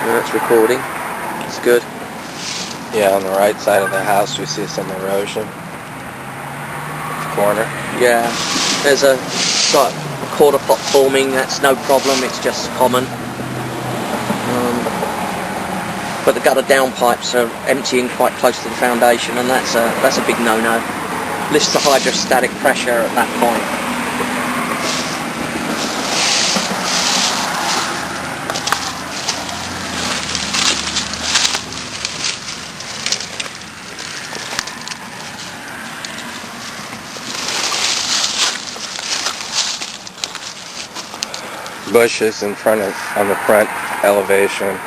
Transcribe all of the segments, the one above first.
That's recording. It's good. Yeah, on the right side of the house we see some erosion. Corner. Yeah. There's a like a quarter pot forming. That's no problem. It's just common. But the gutter downpipes are emptying quite close to the foundation, and that's a big no-no. Lifts the hydrostatic pressure at that point. Bushes in front of on the front elevation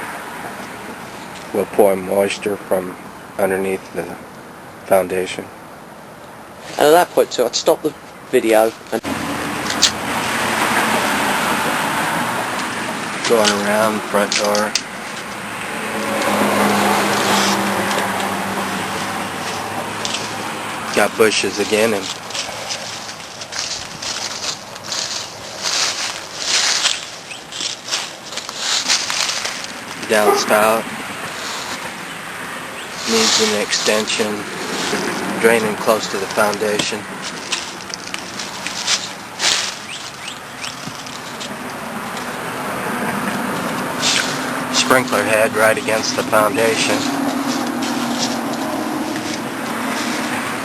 will pour moisture from underneath the foundation. And at that point too, I'd stop the video and Going around the front door. Got bushes again and downspout needs an extension, draining close to the foundation. Sprinkler head right against the foundation.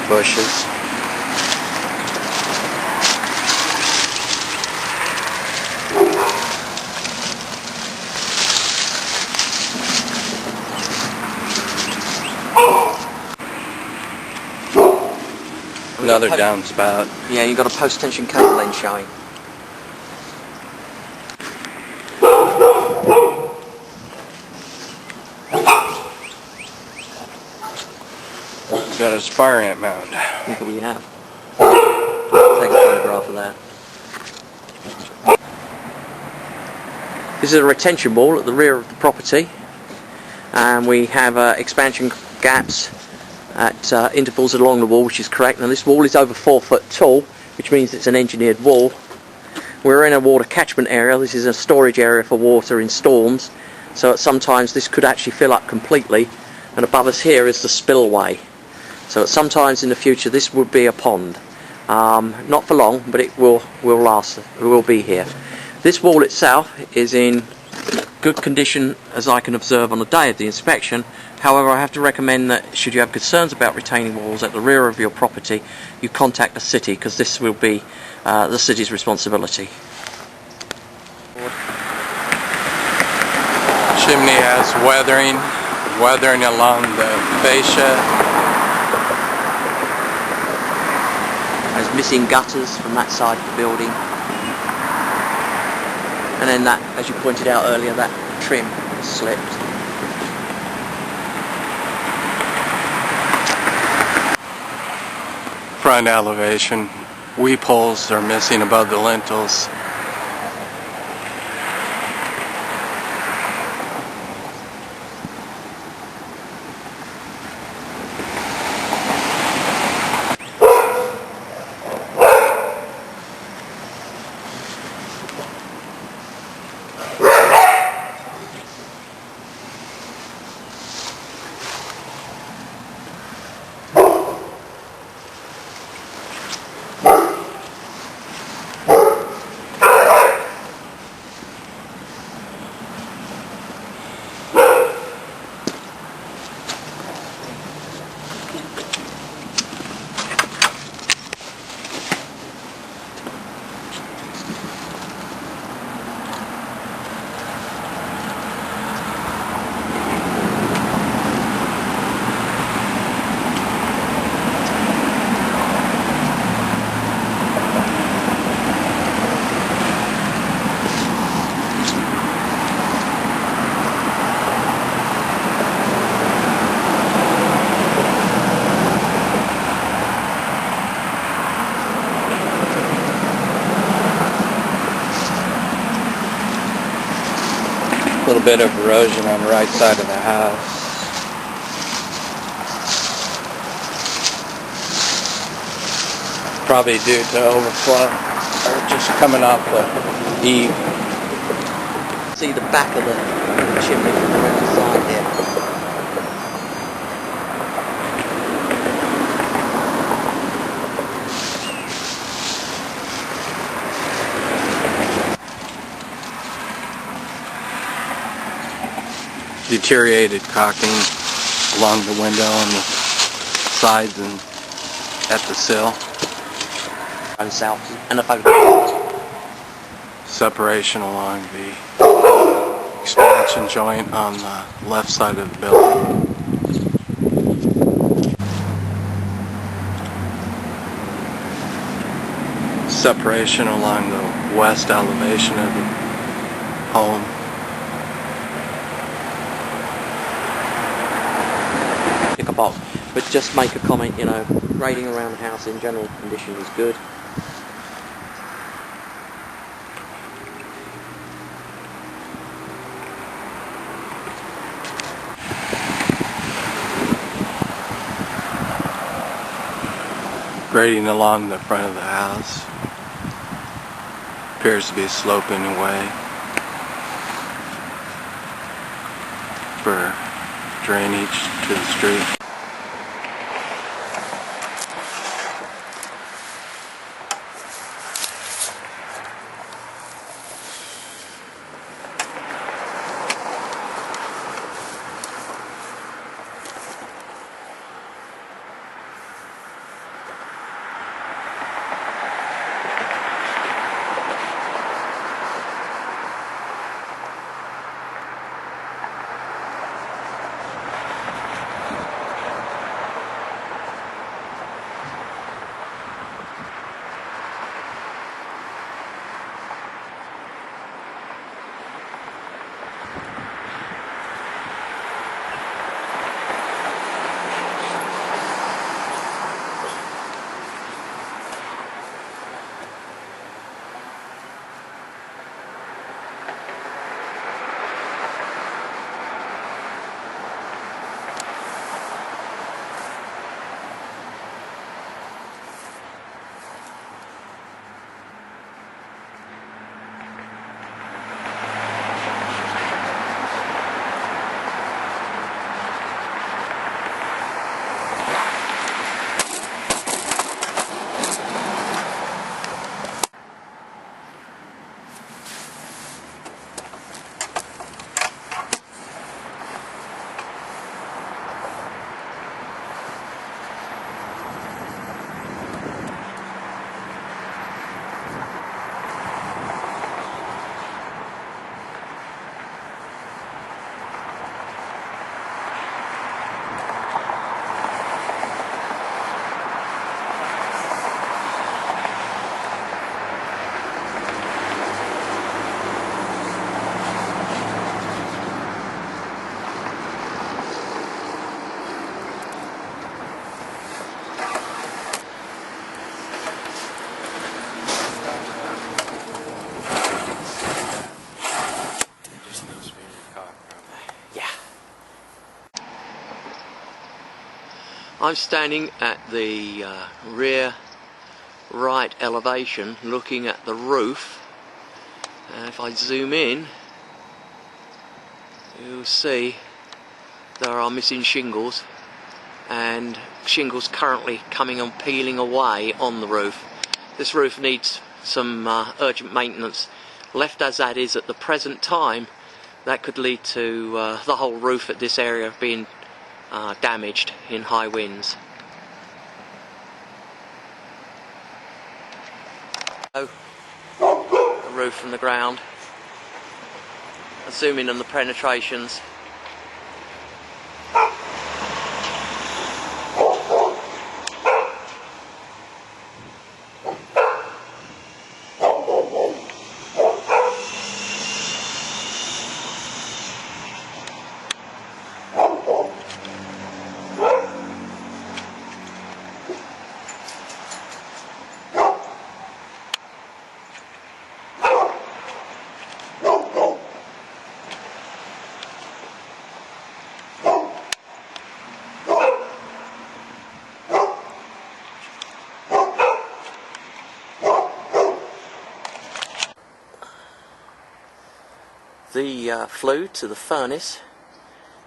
Bushes. Another downspout. yeah, you've got a post-tension cable end showing. Got a spar ant mound. Look what we have. Take a photograph of that. This is a retention wall at the rear of the property, and we have expansion gaps at intervals along the wall, which is correct. Now this wall is over 4 foot tall, which means it's an engineered wall. We're in a water catchment area. This is a storage area for water in storms, so sometimes this could actually fill up completely, and above us here is the spillway. So sometimes in the future this would be a pond. Not for long, but it will last. It will be here. This wall itself is in good condition as I can observe on the day of the inspection. However, I have to recommend that should you have concerns about retaining walls at the rear of your property, you contact the city, because this will be the city's responsibility. Chimney has weathering along the fascia. There's missing gutters from that side of the building. And then that, as you pointed out earlier, that trim has slipped. Front elevation. Weep holes are missing above the lintels. A little bit of erosion on the right side of the house. Probably due to overflow, or just coming off the eave. see the back of the chimney from around the side here. Deteriorated caulking along the window on the sides and at the sill. And south and the photograph. Separation along the expansion joint on the left side of the building. Separation along the west elevation of the home. Pick a box, but just make a comment, you know, grading around the house in general condition is good. Grading along the front of the house appears to be sloping away for drainage to the street. I'm standing at the rear right elevation looking at the roof, and if I zoom in you'll see there are missing shingles, and shingles currently coming and peeling away on the roof. This roof needs some urgent maintenance. Left as that is at the present time, that could lead to the whole roof at this area being damaged in high winds. So, the roof from the ground. Zooming on the penetrations. The flue to the furnace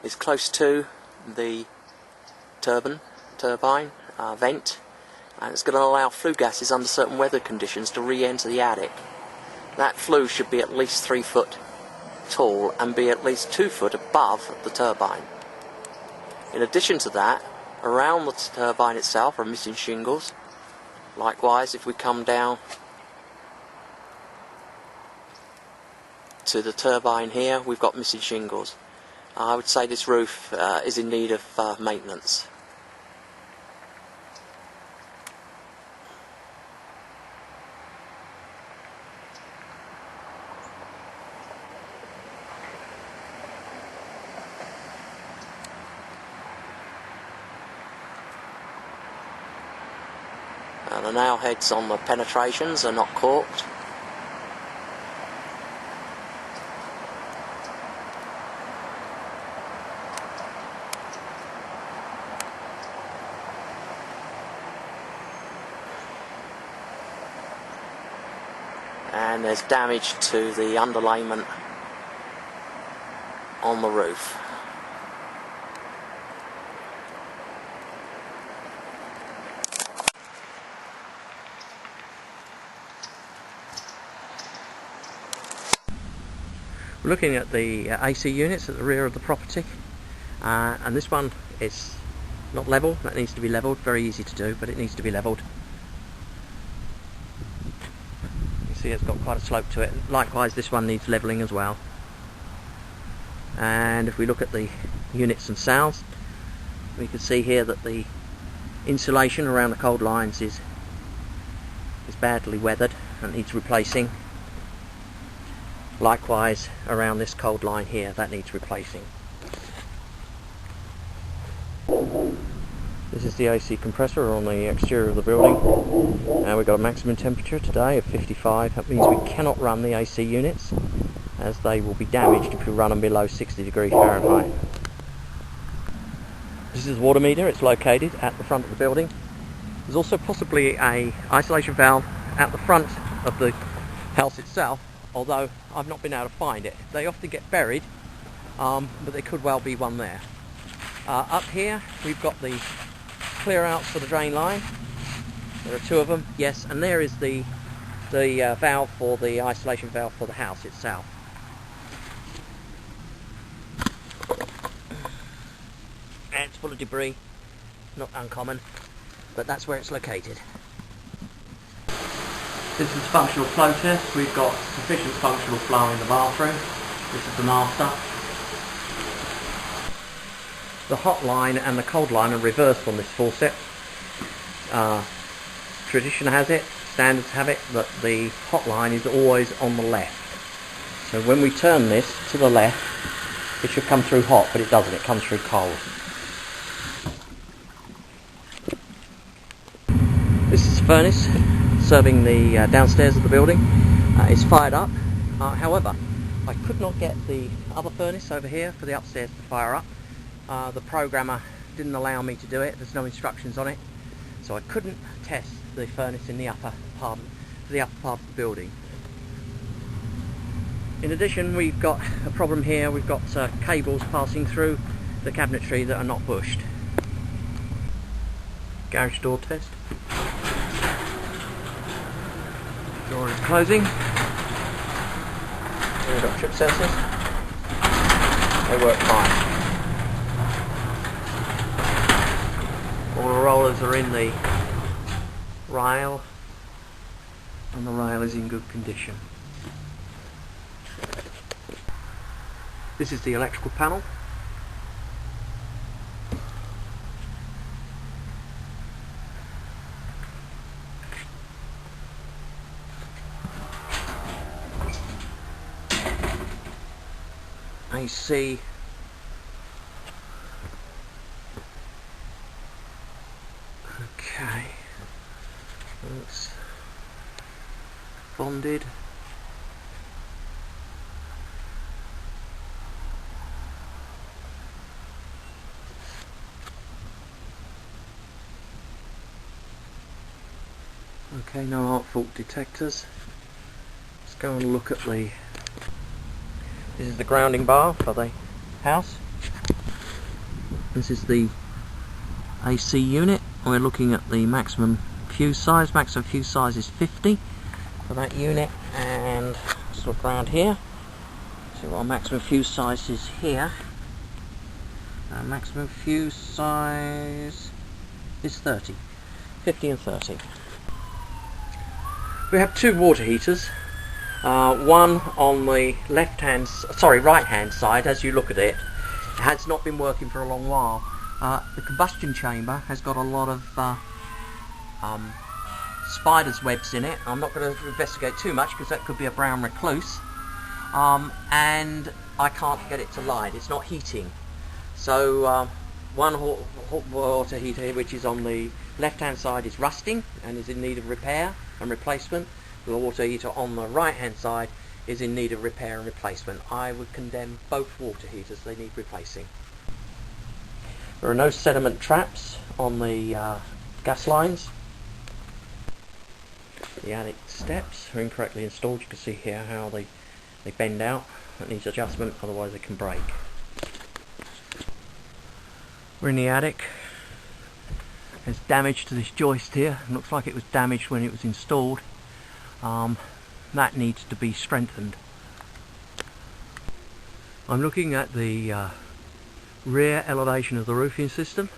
is close to the turbine vent, and it's going to allow flue gases under certain weather conditions to re-enter the attic. That flue should be at least 3 foot tall and be at least 2 foot above the turbine. In addition to that, around the turbine itself are missing shingles. Likewise, if we come down to the turbine here, we've got missing shingles. I would say this roof is in need of maintenance. The nail heads on the penetrations are not corked. And there's damage to the underlayment on the roof. We're looking at the AC units at the rear of the property, and this one is not level. That needs to be levelled. Very easy to do, but it needs to be levelled. You see it's got quite a slope to it. Likewise, this one needs levelling as well. And if we look at the units themselves, we can see here that the insulation around the cold lines is badly weathered and needs replacing. Likewise, around this cold line here, that needs replacing. This is the AC compressor on the exterior of the building, and we've got a maximum temperature today of 55. That means we cannot run the AC units, as they will be damaged if we run them below 60 degrees Fahrenheit. This is the water meter. It's located at the front of the building. There's also possibly a isolation valve at the front of the house itself, although I've not been able to find it. They often get buried, but there could well be one there. Up here we've got the clear outs for the drain line. There are 2 of them, yes, and there is the valve for the isolation valve for the house itself. And it's full of debris, not uncommon, but that's where it's located. This is functional flow test. We've got sufficient functional flow in the bathroom. This is the master. The hot line and the cold line are reversed on this faucet. Tradition has it, standards have it, that the hot line is always on the left. So when we turn this to the left, it should come through hot, but it doesn't. It comes through cold. This is the furnace serving the downstairs of the building. It's fired up. However, I could not get the other furnace over here for the upstairs to fire up. The programmer didn't allow me to do it. There's no instructions on it, so I couldn't test the furnace in the upper part of the building. In addition, we've got a problem here. We've got cables passing through the cabinetry that are not bushed. Garage door test. Door is closing. We've got trip sensors. They work fine. All the rollers are in the rail, and the rail is in good condition. This is the electrical panel. AC okay, it's bonded. Okay, no arc fault detectors. Let's go and look at the This is the grounding bar for the house. This is the AC unit. We're looking at the maximum fuse size. Maximum fuse size is 50 for that unit, and let's look around here. See what our maximum fuse size is here. Maximum fuse size is 30. 50 and 30. We have two water heaters. One on the right hand side. As you look at it, it has not been working for a long while. The combustion chamber has got a lot of spiders' webs in it. I'm not going to investigate too much because that could be a brown recluse, and I can't get it to light. It's not heating. So one water heater here, which is on the left hand side, is rusting and is in need of repair and replacement. The water heater on the right hand side is in need of repair and replacement. I would condemn both water heaters. They need replacing. There are no sediment traps on the gas lines. The attic steps are incorrectly installed. You can see here how they bend out. That needs adjustment, otherwise they can break. We're in the attic. There's damage to this joist here. It looks like it was damaged when it was installed. That needs to be strengthened. I'm looking at the rear elevation of the roofing system,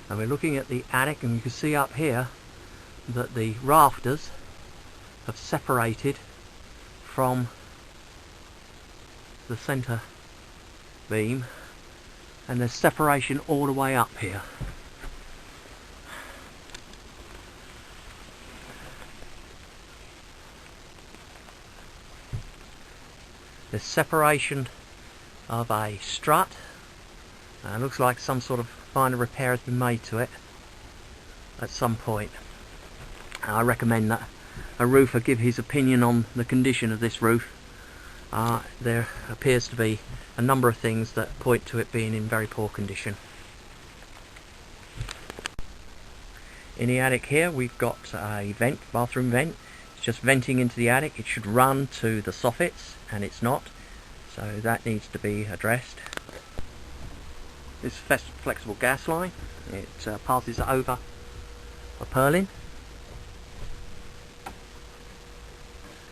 and we're looking at the attic, and you can see up here that the rafters have separated from the centre beam, and there's separation all the way up here. There's separation of a strut. Looks like some sort of minor repair has been made to it at some point. I recommend that a roofer give his opinion on the condition of this roof. There appears to be a number of things that point to it being in very poor condition. In the attic here we've got a vent, bathroom vent. It's just venting into the attic. It should run to the soffits, and it's not, so that needs to be addressed. This flexible gas line, it passes over a purlin,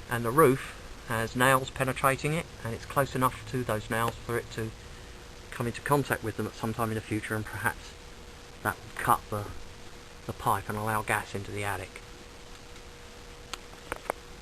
and the roof has nails penetrating it, and it's close enough to those nails for it to come into contact with them at some time in the future, and perhaps that would cut the pipe and allow gas into the attic.